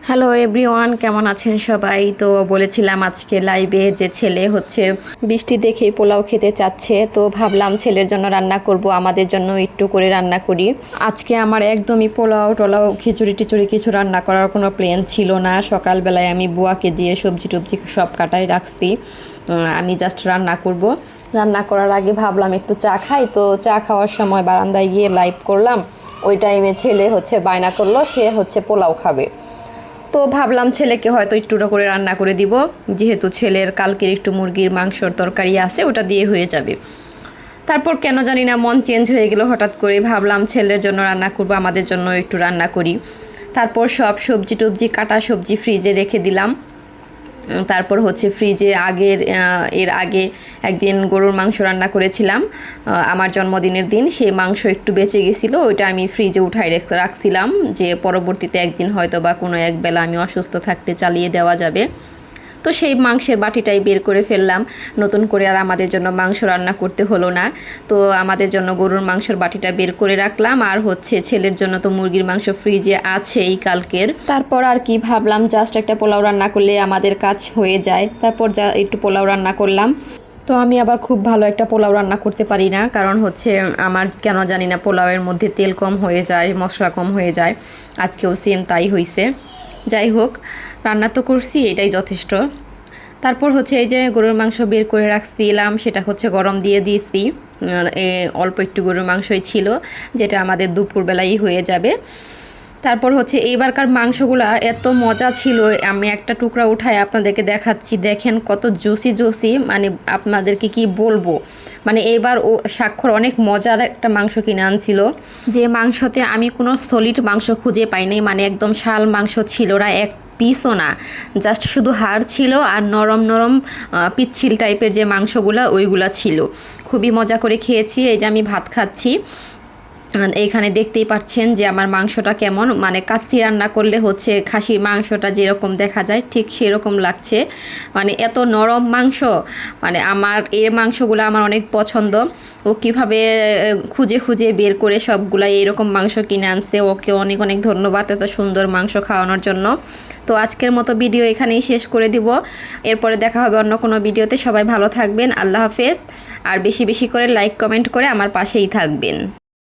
Hello everyone, কেমন আছেন সবাই? তো বলেছিলাম আজকে লাইভে যে ছেলে হচ্ছে বৃষ্টি দেখেই পোলাও খেতে চাচ্ছে, তো ভাবলাম ছেলের জন্য রান্না করব, আমাদের জন্য একটু করে রান্না করি। আজকে আমার একদমই পোলাও টোলাও খিচুড়ি টিচুড়ি কিছু রান্না করার কোনো প্ল্যান ছিল না। সকালবেলায় আমি বুয়াকে দিয়ে সবজি টবজি সব কাটাই রাখছি, আমি জাস্ট রান্না করব। রান্না করার আগে ভাবলাম একটু চা খাই, তো চা খাওয়ার সময় বারান্দায় গিয়ে লাইভ করলাম। ওই টাইমে ছেলে হচ্ছে বায়না করলো, সে হচ্ছে পোলাও খাবে। তো ভাবলাম ছেলেকে হয়তো একটু করে রান্না করে দিব, যেহেতু ছেলের কালকের একটু মুরগির মাংসর তরকারি আছে, ওটা দিয়ে হয়ে যাবে। তারপর কেন জানি না মন চেঞ্জ হয়ে গেল, হঠাৎ করে ভাবলাম ছেলের জন্য রান্না করব, আমাদের জন্য একটু রান্না করি। তারপর সব সবজি টবজি কাটা সবজি ফ্রিজে রেখে দিলাম। তারপর হচ্ছে ফ্রিজে এর আগে একদিন গরুর মাংস রান্না করেছিলাম আমার জন্মদিনের দিন, সেই মাংস একটু বেঁচে গেছিলো, ওইটা আমি ফ্রিজে উঠাই রাখছিলাম, যে পরবর্তীতে একদিন হয়তো বা কোনো এক বেলা আমি অসুস্থ থাকতে চালিয়ে দেওয়া যাবে। তো সেই মাংসের বাটিটাই বের করে ফেললাম, নতুন করে আর আমাদের জন্য মাংস রান্না করতে হলো না। তো আমাদের জন্য গরুর মাংসের বাটিটা বের করে রাখলাম, আর হচ্ছে ছেলের জন্য তো মুরগির মাংস ফ্রিজে আছেই কালকের। তারপর আর কি ভাবলাম জাস্ট একটা পোলাও রান্না করলে আমাদের কাজ হয়ে যায়, তারপর একটু পোলাও রান্না করলাম। তো আমি আবার খুব ভালো একটা পোলাও রান্না করতে পারি না, কারণ হচ্ছে আমার কেন জানি না পোলাওয়ের মধ্যে তেল কম হয়ে যায়, মশলা কম হয়ে যায়। আজকেও সেম তাই হয়েছে। যাই হোক, রান্না তো করছি, এটাই যথেষ্ট। তারপর হচ্ছে এই যে গরুর মাংস বের করে রাখছিলাম, সেটা হচ্ছে গরম দিয়ে দিয়েছি। অল্প একটু গরুর মাংসই ছিল, যেটা আমাদের দুপুরবেলাই হয়ে যাবে। তারপর হচ্ছে এইবারকার মাংসগুলা এত মজা ছিল, আমি একটা টুকরা উঠায় আপনাদেরকে দেখাচ্ছি, দেখেন কত জুসি জুসি, মানে আপনাদেরকে কি বলবো। মানে এবার ও স্বাক্ষর অনেক মজার একটা মাংস কিনে আনছিল, যে মাংসতে আমি কোনো সলিড মাংস খুঁজে পাইনি, মানে একদম শাল মাংস ছিল না, এক পিসও না, জাস্ট শুধু হাড় ছিল আর নরম নরম পিচ্ছিল টাইপের যে মাংসগুলা ওইগুলা ছিল। খুবই মজা করে খেয়েছি। এই যে আমি ভাত খাচ্ছি, এইখানে দেখতেই পাচ্ছেন যে আমার মাংসটা কেমন, মানে কাচ্চি রান্না করলে হচ্ছে খাসির মাংসটা যেরকম দেখা যায় ঠিক সেরকম লাগছে, মানে এত নরম মাংস। মানে আমার এই মাংসগুলো আমার অনেক পছন্দ। ও কীভাবে খুঁজে খুঁজে বের করে সবগুলাই এরকম মাংস কিনে আনছে, ওকে অনেক অনেক ধন্যবাদ এত সুন্দর মাংস খাওয়ানোর জন্য। তো আজকের মতো ভিডিও এখানেই শেষ করে দিব, এরপরে দেখা হবে অন্য কোনো ভিডিওতে। সবাই ভালো থাকবেন, আল্লাহ হাফেজ। আর বেশি বেশি করে লাইক কমেন্ট করে আমার পাশেই থাকবেন।